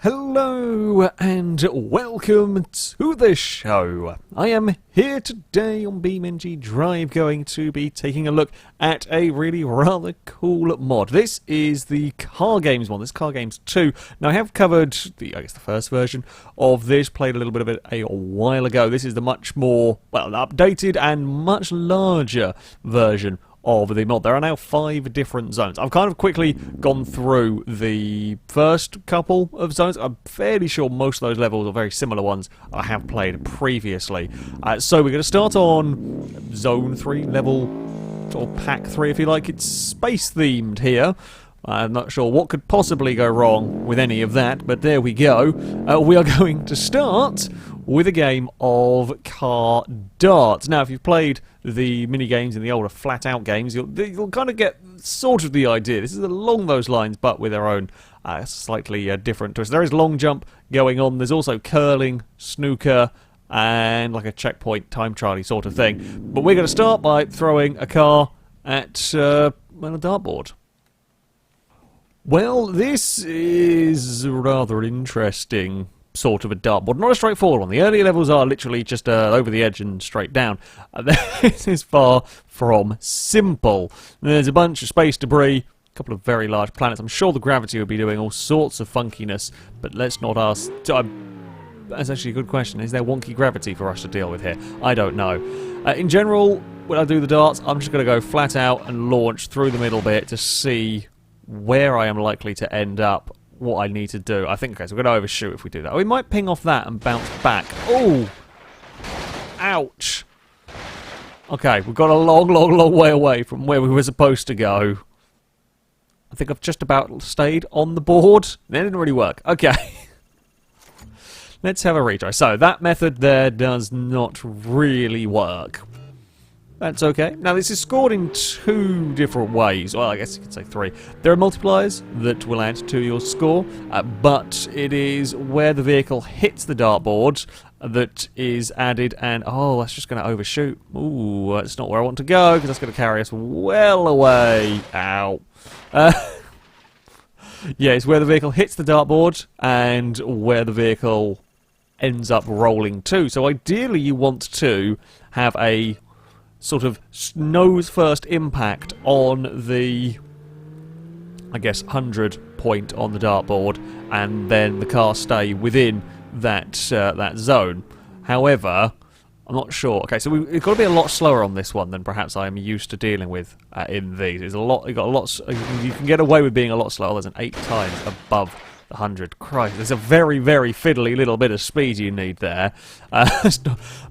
Hello and welcome to the show. I am here today on BeamNG Drive going to be taking a look at a really rather cool mod. This is the Car Games one. This is Car Games 2. Now I have covered the first version of this, played a little bit of it a while ago. This is the much more, updated and much larger version of the mod. There are now 5 different zones. I've kind of quickly gone through the first couple of zones. I'm fairly sure most of those levels are very similar ones I have played previously. So we're going to start on Zone 3, level, or Pack 3 if you like. It's space themed here. I'm not sure what could possibly go wrong with any of that, but there we go. We are going to start with a game of car darts. Now, if you've played the mini-games and the older flat-out games, you'll kind of get sort of the idea. This is along those lines, but with their own slightly different twist. There is long jump going on. There's also curling, snooker, and like a checkpoint time trial sort of thing. But we're going to start by throwing a car at a dartboard. Well, this is rather interesting sort of a dartboard. Not a straightforward one. The earlier levels are literally just over the edge and straight down. This is far from simple. There's a bunch of space debris, a couple of very large planets. I'm sure the gravity would be doing all sorts of funkiness, but let's not ask. That's actually a good question. Is there wonky gravity for us to deal with here? I don't know. In general, when I do the darts, I'm just going to go flat out and launch through the middle bit to see where I am likely to end up, what I need to do. I think, okay, so we're going to overshoot if we do that. We might ping off that and bounce back. Oh! Ouch! Okay, we've got a long way away from where we were supposed to go. I think I've just about stayed on the board. That didn't really work. Okay. Let's have a retry. So, that method there does not really work. That's okay. Now, this is scored in 2 different ways. Well, I guess you could say 3. There are multipliers that will add to your score, but it is where the vehicle hits the dartboard that is added, and oh, that's just going to overshoot. Ooh, that's not where I want to go, because that's going to carry us well away. Ow. Yeah, it's where the vehicle hits the dartboard, and where the vehicle ends up rolling to. So ideally, you want to have a sort of nose first impact on the, I guess, 100 point on the dartboard, and then the car stay within that that zone. However, I'm not sure. Okay, so we've got to be a lot slower on this one than perhaps I am used to dealing with in these. There's a lot. You can get away with being a lot slower. There's an 8 times above 100. Christ, there's a very, very fiddly little bit of speed you need there. I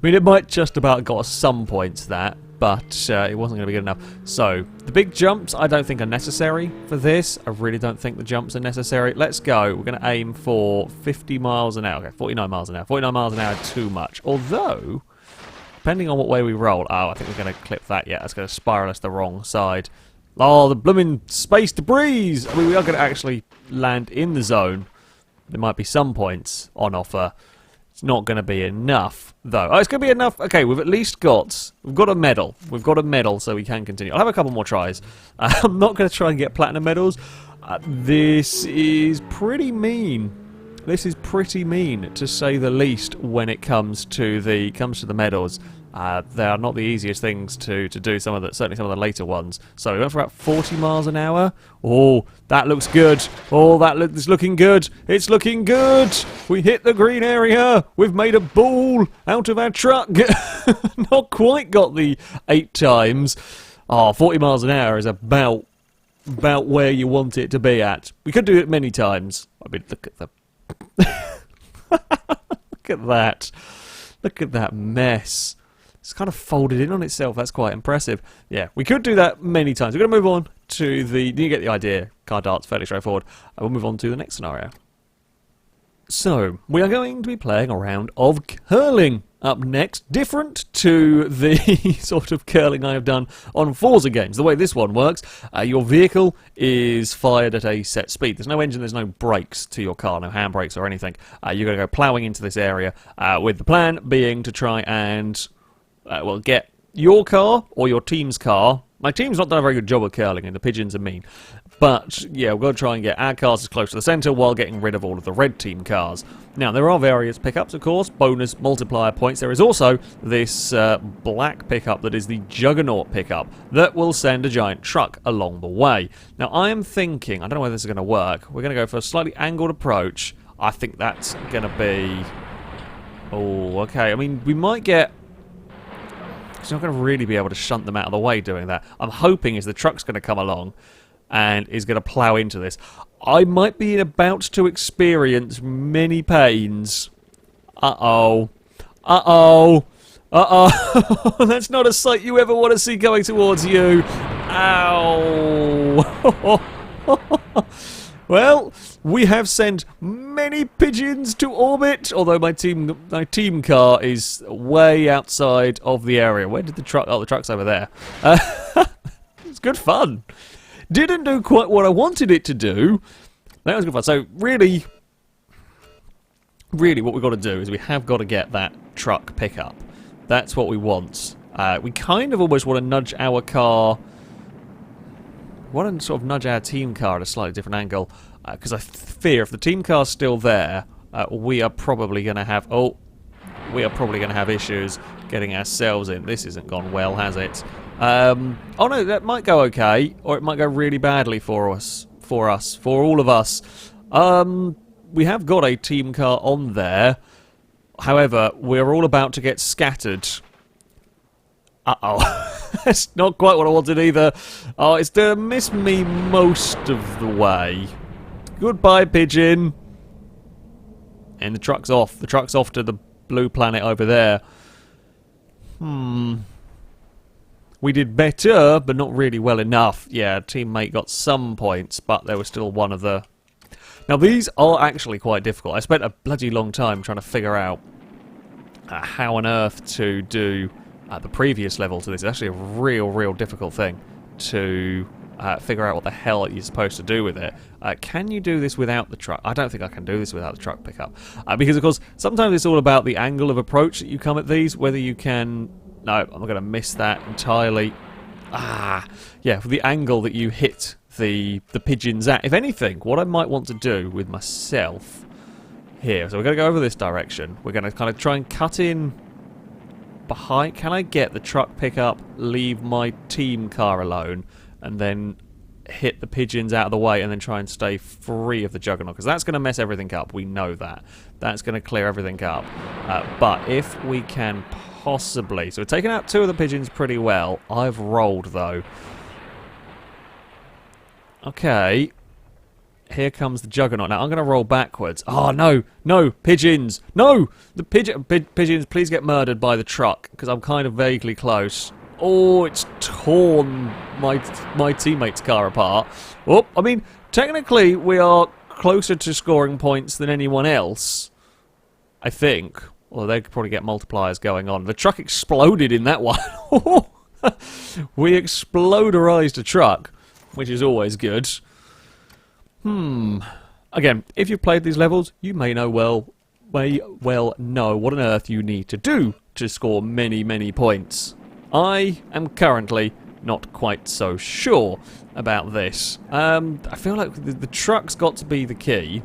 mean, it might just about got us some points, that, but it wasn't going to be good enough. So, the big jumps I don't think are necessary for this. I really don't think the jumps are necessary. Let's go. We're going to aim for 50 miles an hour. Okay, 49 miles an hour. 49 miles an hour too much. Although, depending on what way we roll. Oh, I think we're going to clip that. Yeah, that's going to spiral us the wrong side. Oh, the blooming space debris! I mean, we are going to actually land in the zone. There might be some points on offer. It's not going to be enough, though. Oh, it's going to be enough. Okay, we've at least got a medal. We've got a medal, so we can continue. I'll have a couple more tries. I'm not going to try and get platinum medals. This is pretty mean. This is pretty mean, to say the least, when it comes to the medals. They are not the easiest things to do, certainly some of the later ones. So we went for about 40 miles an hour. Oh, that looks good. Oh, it's looking good. It's looking good. We hit the green area. We've made a ball out of our truck. Not quite got the 8 times. Oh, 40 miles an hour is about where you want it to be at. We could do it many times. I mean, look at the... Look at that. Look at that mess. It's kind of folded in on itself. That's quite impressive. Yeah, we could do that many times. We're going to move on to the... You get the idea. Car darts, fairly straightforward. We'll move on to the next scenario. So, we are going to be playing a round of curling up next. Different to the sort of curling I have done on Forza games. The way this one works, your vehicle is fired at a set speed. There's no engine, there's no brakes to your car, no handbrakes or anything. You're going to go ploughing into this area, with the plan being to try and... get your car or your team's car My team's not done a very good job of curling, and the pigeons are mean. But, yeah, we've got to try and get our cars as close to the centre while getting rid of all of the red team cars. Now, there are various pickups, of course, bonus multiplier points. There is also this black pickup that is the Juggernaut pickup that will send a giant truck along the way. Now, I am thinking, I don't know whether this is going to work, we're going to go for a slightly angled approach. I think that's going to be... Oh, okay. I mean, we might get... It's not going to really be able to shunt them out of the way doing that. I'm hoping is the truck's going to come along and is going to plough into this. I might be about to experience many pains. Uh-oh. Uh-oh. Uh-oh. That's not a sight you ever want to see going towards you. Ow. Well, we have sent many pigeons to orbit, although my team car is way outside of the area. Where did the truck... Oh, the truck's over there. It's good fun. Didn't do quite what I wanted it to do. That was good fun. So, really what we've got to do is we have got to get that truck pickup. That's what we want. We kind of almost want to nudge our car... want to sort of nudge our team car at a slightly different angle, because I fear if the team car's still there, we are probably going to have... Oh, we are probably going to have issues getting ourselves in. This hasn't gone well, has it? Oh no, that might go okay, or it might go really badly for all of us. We have got a team car on there. However, we're all about to get scattered. Uh-oh. That's not quite what I wanted either. Oh, it's to miss me most of the way. Goodbye, pigeon. And the truck's off. The truck's off to the blue planet over there. We did better, but not really well enough. Yeah, teammate got some points, but there was still one of the... Now, these are actually quite difficult. I spent a bloody long time trying to figure out how on earth to do... the previous level to this. It's actually a real difficult thing to figure out what the hell you're supposed to do with it. Can you do this without the truck? I don't think I can do this without the truck pickup. Because, of course, sometimes it's all about the angle of approach that you come at these, whether you can... No, I'm not going to miss that entirely. Yeah, for the angle that you hit the pigeons at. If anything, what I might want to do with myself here... So we're going to go over this direction. We're going to kind of try and cut in... behind. Can I get the truck pickup, leave my team car alone, and then hit the pigeons out of the way and then try and stay free of the Juggernaut? Because that's going to mess everything up. We know that. That's going to clear everything up. But if we can possibly... So we're taking out two of the pigeons pretty well. I've rolled, though. Okay. Here comes the Juggernaut. Now, I'm going to roll backwards. Oh, no. No. Pigeons. No. The pigeons, please get murdered by the truck, because I'm kind of vaguely close. Oh, it's torn my teammate's car apart. Oh, I mean, technically, we are closer to scoring points than anyone else, I think. Although they could probably get multipliers going on. The truck exploded in that one. We exploderized a truck, which is always good. Again, if you've played these levels, you may well know what on earth you need to do to score many points. I am currently not quite so sure about this. I feel like the truck's got to be the key.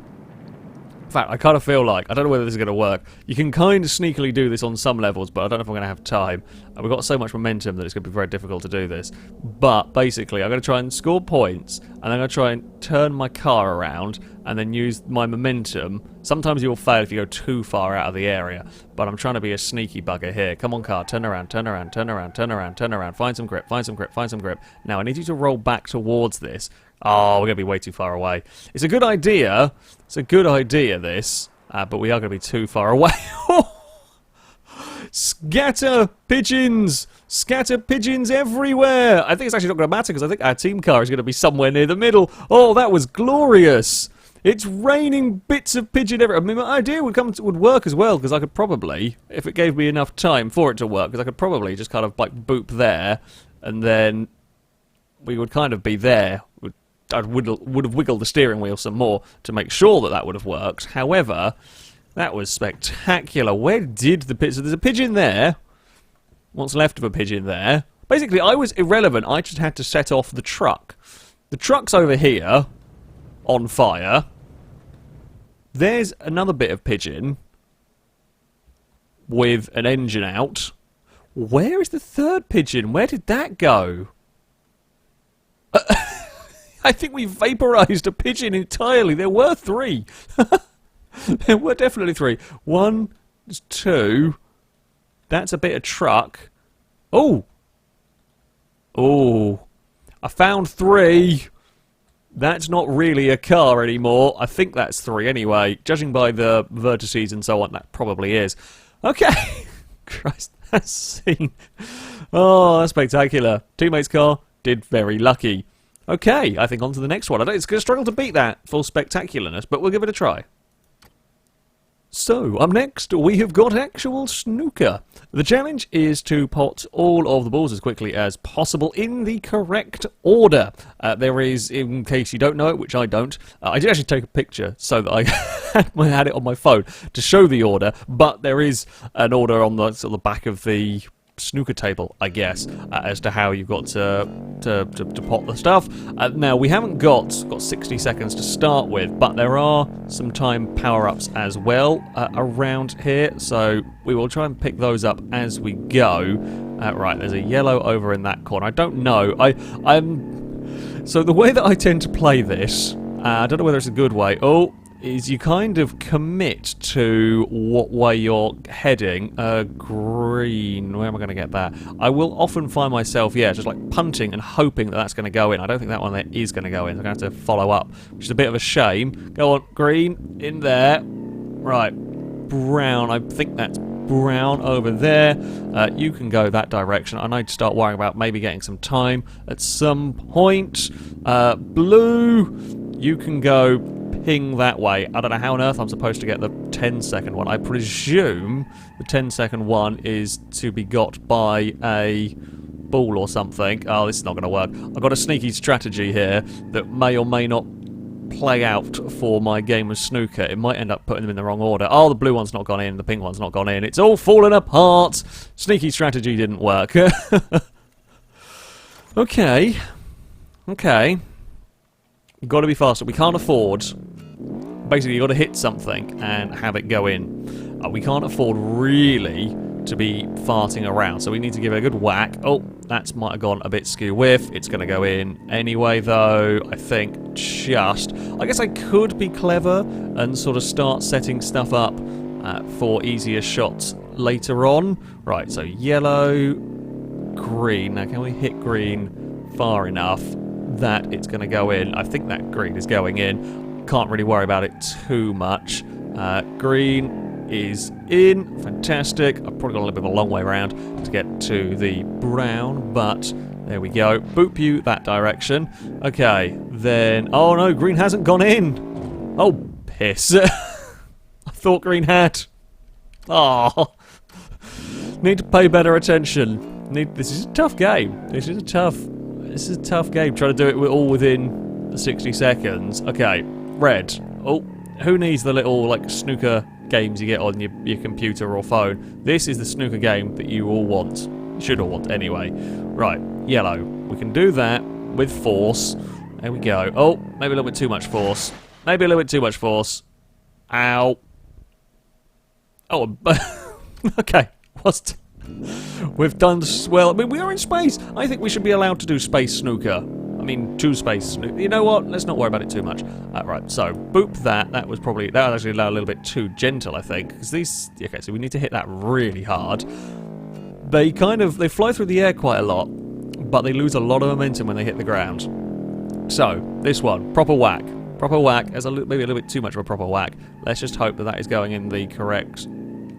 In fact, I kind of feel like, I don't know whether this is going to work. You can kind of sneakily do this on some levels, but I don't know if I'm going to have time. We've got so much momentum that it's going to be very difficult to do this. But basically, I'm going to try and score points, and then I'm going to try and turn my car around, and then use my momentum. Sometimes you'll fail if you go too far out of the area, but I'm trying to be a sneaky bugger here. Come on, car, turn around, turn around, turn around, turn around, turn around. Find some grip, find some grip, find some grip. Now, I need you to roll back towards this. Oh, we're going to be way too far away. It's a good idea. It's a good idea, this. But we are going to be too far away. Scatter pigeons! Scatter pigeons everywhere! I think it's actually not going to matter because I think our team car is going to be somewhere near the middle. Oh, that was glorious! It's raining bits of pigeon everywhere. I mean, my idea would work as well, because I could probably, if it gave me enough time for it to work, because I could probably just kind of like boop there, and then we would kind of be there. I would have wiggled the steering wheel some more to make sure that that would have worked. However, that was spectacular. Where did the pigeon... So there's a pigeon there. What's left of a pigeon there. Basically, I was irrelevant. I just had to set off the truck. The truck's over here, on fire. There's another bit of pigeon with an engine out. Where is the third pigeon? Where did that go? I think we vaporized a pigeon entirely. There were 3. There were definitely 3. 1, 2. That's a bit of truck. Oh! Oh. I found 3. That's not really a car anymore. I think that's 3 anyway. Judging by the vertices and so on, that probably is. Okay. Christ, that scene. Oh, that's spectacular. Teammate's car did very lucky. Okay, I think on to the next one. It's going to struggle to beat that for spectacularness, but we'll give it a try. So, up next, we have got actual snooker. The challenge is to pot all of the balls as quickly as possible in the correct order. There is, in case you don't know it, which I don't, I did actually take a picture so that I had it on my phone to show the order, but there is an order on the, sort of the back of the snooker table, I guess, as to how you've got to pot the stuff. Now, we haven't got 60 seconds to start with, but there are some time power-ups as well around here, so we will try and pick those up as we go. Right, there's a yellow over in that corner. I don't know. So the way that I tend to play this, I don't know whether it's a good way. Oh, is you kind of commit to what way you're heading. Green, where am I going to get that? I will often find myself, yeah, just like punting and hoping that that's going to go in. I don't think that one there is going to go in. I'm going to have to follow up, which is a bit of a shame. Go on, green, in there. Right, brown, I think that's brown over there. You can go that direction. I need to start worrying about maybe getting some time at some point. Blue, you can go ping that way. I don't know how on earth I'm supposed to get the 10-second one. I presume the 10-second one is to be got by a ball or something. Oh, this is not going to work. I've got a sneaky strategy here that may or may not play out for my game of snooker. It might end up putting them in the wrong order. Oh, the blue one's not gone in, the pink one's not gone in. It's all falling apart. Sneaky strategy didn't work. Okay. Okay. You've got to be faster. We can't afford... Basically, you've got to hit something and have it go in. We can't afford really to be farting around, so we need to give it a good whack. Oh, that might have gone a bit skew-whiff. It's going to go in anyway, though, I think, just. I guess I could be clever and sort of start setting stuff up for easier shots later on. Right, so yellow, green. Now, can we hit green far enough that it's going to go in? I think that green is going in. Can't really worry about it too much. Green is in. Fantastic. I've probably got a little bit of a long way around to get to the brown, but there we go. Boop you that direction. Okay, then... Oh no, green hasn't gone in. Oh, piss. I thought green had. Oh. Need to pay better attention. This is a tough game. This is a tough game. Trying to do it all within 60 seconds. Okay. Red. Oh, who needs the little, like, snooker games you get on your computer or phone? This is the snooker game that you all want. You should all want, anyway. Right, yellow. We can do that with force. There we go. Oh, maybe a little bit too much force. Maybe a little bit too much force. Ow. Oh, okay. We've done well. I mean, we are in space. I think we should be allowed to do space snooker. I mean, two space snooker. You know what? Let's not worry about it too much. Right, so boop that. That was actually a little bit too gentle, I think. Because these. Okay, so we need to hit that really hard. They fly through the air quite a lot, but they lose a lot of momentum when they hit the ground. So this one, proper whack. Proper whack. As maybe a little bit too much of a proper whack. Let's just hope that that is going in the correct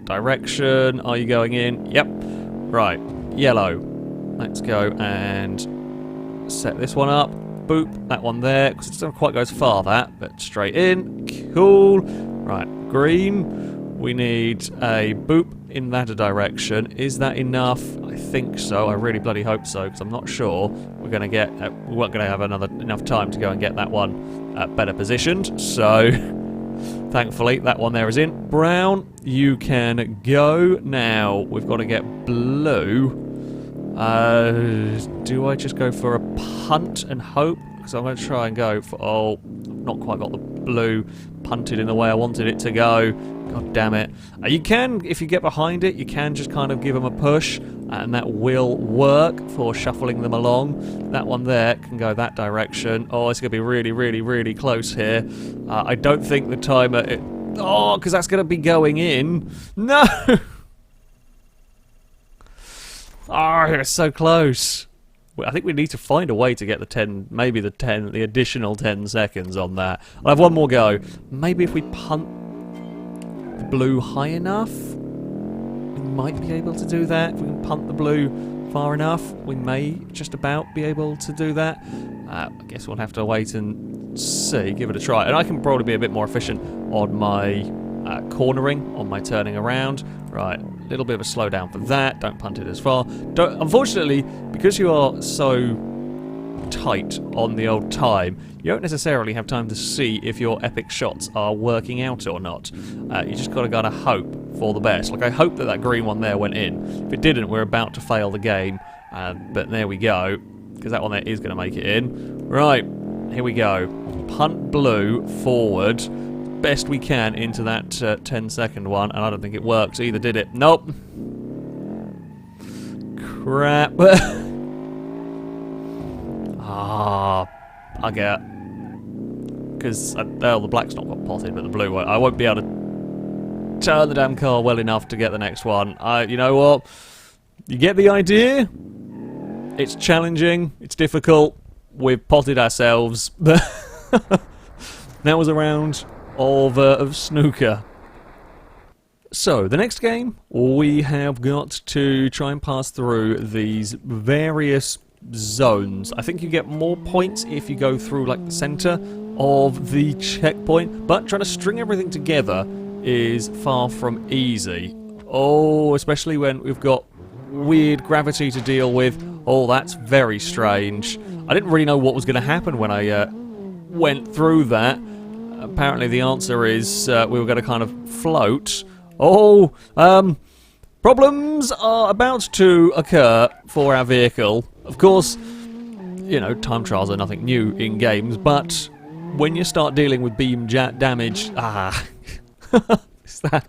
direction. Are you going in? Yep. Right. Yellow. Let's go and set this one up. Boop. That one there. Because it doesn't quite go as far, that. But straight in. Cool. Right. Green. We need a boop in that direction. Is that enough? I think so. I really bloody hope so. Because I'm not sure we're going to get... we weren't going to have enough time to go and get that one better positioned. So... Thankfully, that one there is in. Brown, you can go. Now, we've got to get blue. Do I just go for a punt and hope? Because I'm going to try and go for... Oh, not quite got the blue punted in the way I wanted it to go. God damn it. You can, if you get behind it, you can just kind of give them a push, and that will work for shuffling them along. That one there can go that direction. Oh, it's going to be really, really, really close here. I don't think the timer... Oh, because that's going to be going in. No! Oh, it's so close. I think we need to find a way to get the 10, maybe the additional 10 seconds on that. I'll have one more go. Maybe if we punt the blue high enough, we might be able to do that. If we can punt the blue far enough, we may just about be able to do that. I guess we'll have to wait and see, give it a try. And I can probably be a bit more efficient on my cornering, on my turning around. Right, a little bit of a slowdown for that. Don't punt it as far. Unfortunately, because you are so tight on the old time, you don't necessarily have time to see if your epic shots are working out or not. You just got to kind of hope for the best. Like, I hope that that green one there went in. If it didn't, we're about to fail the game. But there we go, because that one there is going to make it in. Right, here we go. Punt blue forward. Best we can into that 10-second one, and I don't think it works either, did it? Nope. Crap. Bugger. Because, well, the black's not got potted, but the blue won't. I won't be able to turn the damn car well enough to get the next one. You know what? You get the idea? It's challenging. It's difficult. We've potted ourselves. That was a round of snooker. So, the next game, we have got to try and pass through these various zones. I think you get more points if you go through, like, the centre of the checkpoint, but trying to string everything together is far from easy. Oh, especially when we've got weird gravity to deal with. Oh, that's very strange. I didn't really know what was going to happen when I went through that. Apparently the answer is we were going to kind of float. Oh, problems are about to occur for our vehicle. Of course, you know, time trials are nothing new in games, but when you start dealing with beam damage, is that,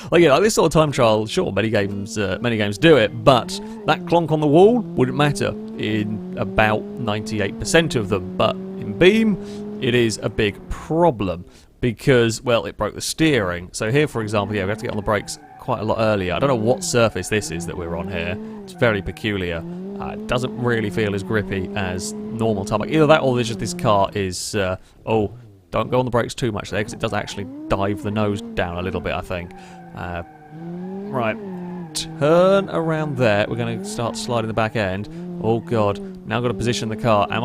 like, yeah, like this sort of time trial, sure, many games do it, but that clonk on the wall wouldn't matter in about 98% of them, but in Beam, it is a big problem because, well, it broke the steering. So here, for example, yeah, we have to get on the brakes quite a lot earlier. I don't know what surface this is that we're on here. It's very peculiar. It doesn't really feel as grippy as normal tarmac. Either that or just this car is... oh, don't go on the brakes too much there because it does actually dive the nose down a little bit, I think. Right. Turn around there. We're going to start sliding the back end. Oh, God. Now I've got to position the car. I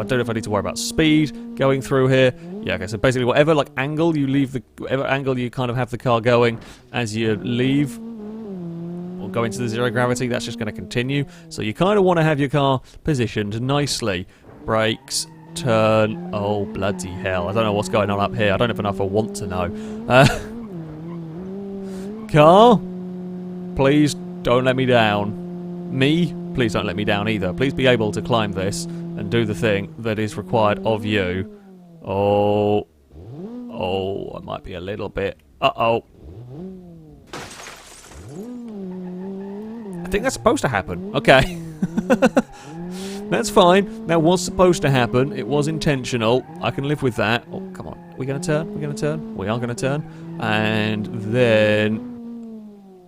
don't know if I need to worry about speed going through here. Yeah, okay, so basically whatever like angle you leave whatever angle you kind of have the car going as you leave or go into the zero gravity, that's just going to continue. So you kind of want to have your car positioned nicely. Brakes, turn. Oh, bloody hell. I don't know what's going on up here. I don't even know if I want to know. Car, please don't let me down. Me, please don't let me down either. Please be able to climb this and do the thing that is required of you. Oh, I might be a little bit. Uh-oh. I think that's supposed to happen. Okay. That's fine. That was supposed to happen. It was intentional. I can live with that. Oh, come on. Are we going to turn? We're going to turn? We are going to turn. And then...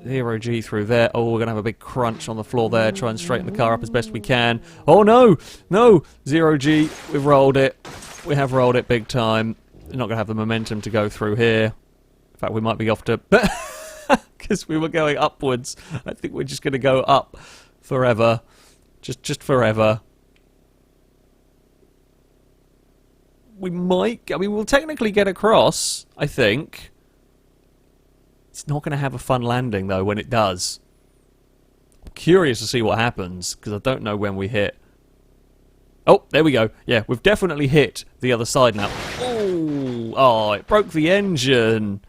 0G through there. Oh, we're going to have a big crunch on the floor there. Try and straighten the car up as best we can. Oh, no! No! 0G. We've rolled it. We have rolled it big time. We're not going to have the momentum to go through here. In fact, we might be off to... because we were going upwards. I think we're just going to go up forever. Just forever. We might... I mean, we'll technically get across, I think. It's not going to have a fun landing, though, when it does. I'm curious to see what happens, because I don't know when we hit. Oh, there we go. Yeah, we've definitely hit the other side now. Oh, it broke the engine.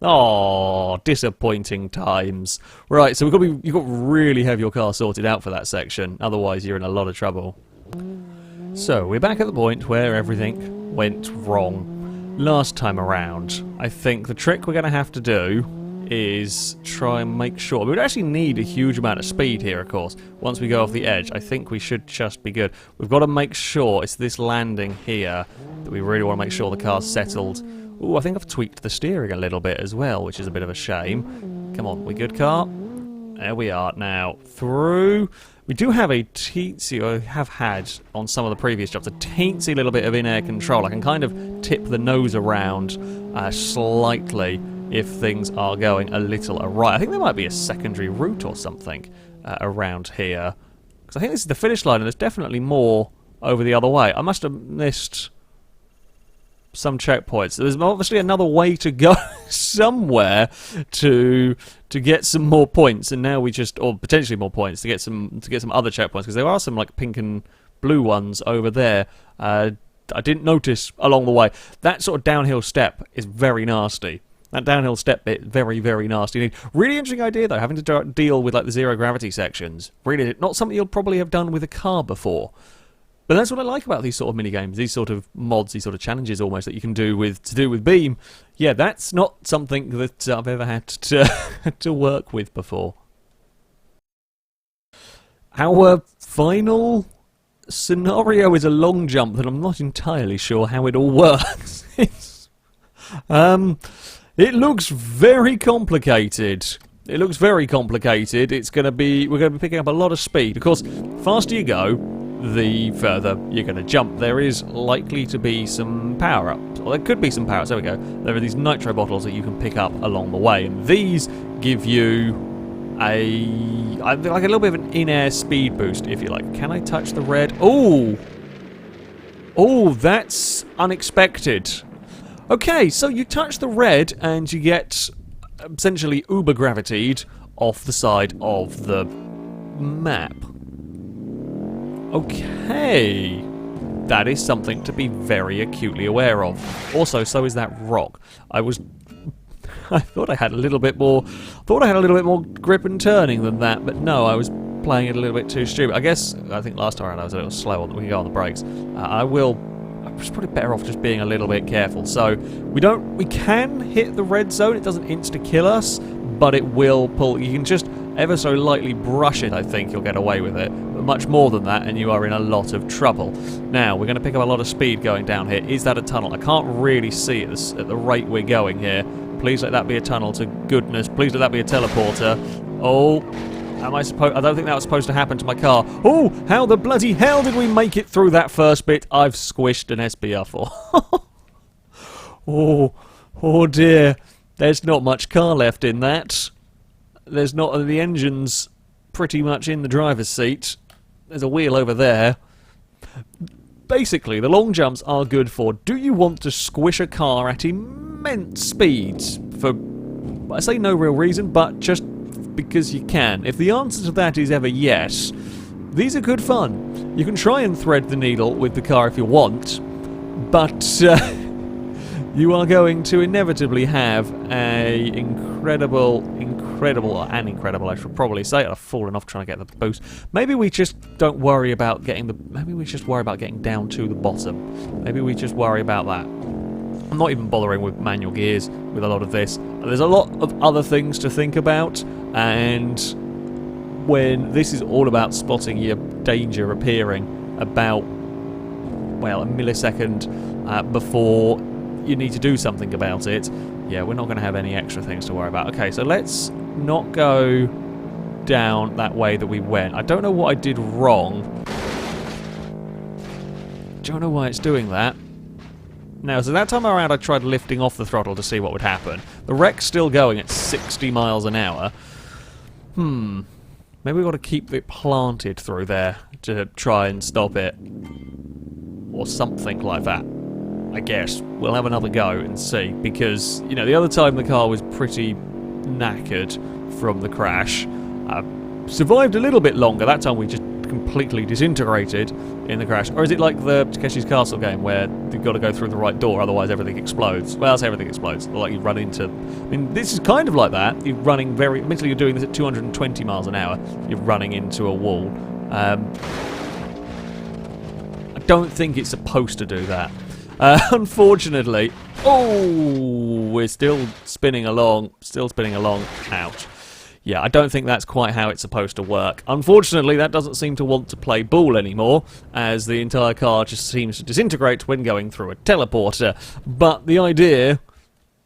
Oh, disappointing times. Right, so you've got to really have your car sorted out for that section, otherwise you're in a lot of trouble. So, we're back at the point where everything went wrong last time around. I think the trick we're going to have to do is try and make sure... We would actually need a huge amount of speed here, of course. Once we go off the edge, I think we should just be good. We've got to make sure it's this landing here that we really want to make sure the car's settled. Ooh, I think I've tweaked the steering a little bit as well, which is a bit of a shame. Come on, we good, car? There we are now. Through. We do have a teensy, or have had on some of the previous jobs, a teensy little bit of in-air control. I can kind of tip the nose around slightly if things are going a little awry. I think there might be a secondary route or something around here. Because I think this is the finish line and there's definitely more over the other way. I must have missed some checkpoints. There's obviously another way to go somewhere to get some more points, and now we just, or potentially more points to get some other checkpoints, because there are some like pink and blue ones over there. I didn't notice along the way. That sort of downhill step is very nasty. That downhill step bit, very, very nasty. Really interesting idea though, having to deal with like the zero gravity sections. Really, not something you'll probably have done with a car before. But that's what I like about these sort of mini-games, these sort of mods, these sort of challenges almost that you can do with Beam. Yeah, that's not something that I've ever had to work with before. Our final scenario is a long jump that I'm not entirely sure how it all works. It looks very complicated. It looks very complicated. We're going to be picking up a lot of speed. Of course, faster you go, the further you're going to jump. There is likely to be some power-ups. Or there could be some power-ups. There we go. There are these nitro bottles that you can pick up along the way. And these give you like a little bit of an in-air speed boost, if you like. Can I touch the red? Oh! Oh, that's unexpected. Okay, so you touch the red and you get essentially uber-gravitied off the side of the map. Okay, that is something to be very acutely aware of. Also, so is that rock. I thought I had a little bit more grip and turning than that, but no, I was playing it a little bit too stupid. I think last time around I was a little slow on. We can go on the brakes. I'm just probably better off just being a little bit careful. So we can hit the red zone. It doesn't insta kill us, but it will pull. You can just ever so lightly brush it. I think you'll get away with it. But much more than that, and you are in a lot of trouble. Now we're going to pick up a lot of speed going down here. Is that a tunnel? I can't really see it at the rate we're going here. Please let that be a tunnel. To goodness, please let that be a teleporter. Oh. I don't think that was supposed to happen to my car. Oh, how the bloody hell did we make it through that first bit? I've squished an SBR4. Oh dear. There's not much car left in that. There's not. The engine's pretty much in the driver's seat. There's a wheel over there. Basically, the long jumps are good for, do you want to squish a car at immense speeds? For, I say no real reason, but just because you can. If the answer to that is ever yes, these are good fun. You can try and thread the needle with the car if you want, but you are going to inevitably have a incredible, I should probably say. I've fallen off trying to get the boost. Maybe we just don't worry about getting maybe we just worry about getting down to the bottom. Maybe we just worry about that. I'm not even bothering with manual gears with a lot of this. There's a lot of other things to think about, and when this is all about spotting your danger appearing about, well, a millisecond before you need to do something about it, yeah, we're not going to have any extra things to worry about. Okay, so let's not go down that way that we went. I don't know what I did wrong. Don't know why it's doing that. Now, so that time around I tried lifting off the throttle to see what would happen. The wreck's still going at 60 miles an hour. Maybe we've got to keep it planted through there to try and stop it. Or something like that. I guess. We'll have another go and see. Because, you know, the other time the car was pretty knackered from the crash. Survived a little bit longer. That time we just completely disintegrated in the crash? Or is it like the Takeshi's Castle game where you've got to go through the right door, otherwise everything explodes? Well, that's everything explodes. Or like you run into... I mean, this is kind of like that. You're running very... Admittedly, you're doing this at 220 miles an hour. You're running into a wall. I don't think it's supposed to do that. Unfortunately... Oh! We're still spinning along. Still spinning along. Ouch. Yeah, I don't think that's quite how it's supposed to work. Unfortunately, that doesn't seem to want to play ball anymore, as the entire car just seems to disintegrate when going through a teleporter. But the idea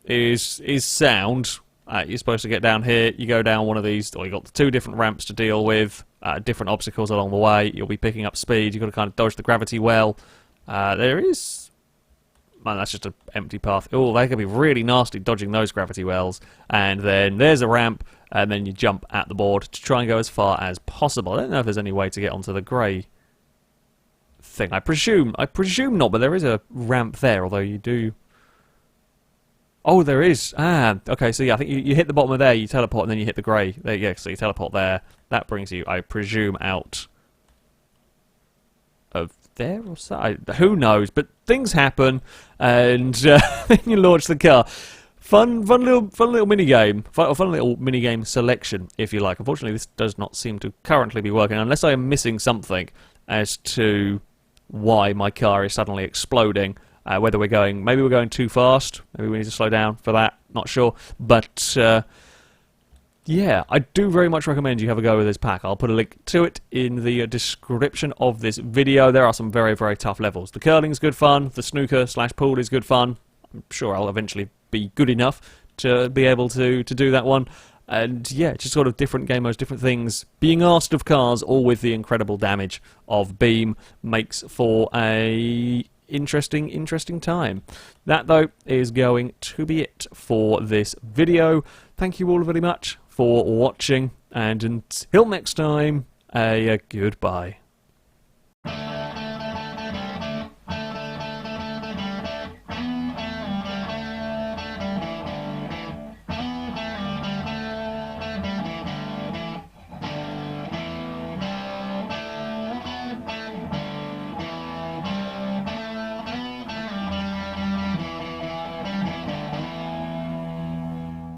is sound. You're supposed to get down here, you go down one of these, or you've got the 2 different ramps to deal with, different obstacles along the way, you'll be picking up speed, you've got to kind of dodge the gravity well. There is... Man, that's just an empty path. Oh, they can be really nasty dodging those gravity wells. And then there's a ramp, and then you jump at the board to try and go as far as possible. I don't know if there's any way to get onto the grey thing. I presume not, but there is a ramp there, although you do... Oh, there is. Ah, okay, so yeah, I think you hit the bottom of there, you teleport, and then you hit the grey. There you go, so you teleport there. That brings you, I presume, out of there or so. Who knows? But things happen, and then you launch the car. Fun little minigame. Fun little minigame selection, if you like. Unfortunately, this does not seem to currently be working, unless I am missing something as to why my car is suddenly exploding. Whether we're going, maybe we're going too fast. Maybe we need to slow down for that. Not sure, but. Yeah, I do very much recommend you have a go with this pack. I'll put a link to it in the description of this video. There are some very, very tough levels. The curling's good fun. The snooker/pool is good fun. I'm sure I'll eventually be good enough to be able to do that one. And yeah, just sort of different game modes, different things being asked of cars, all with the incredible damage of Beam, makes for a interesting time. That, though, is going to be it for this video. Thank you all very much for watching, and until next time, a goodbye.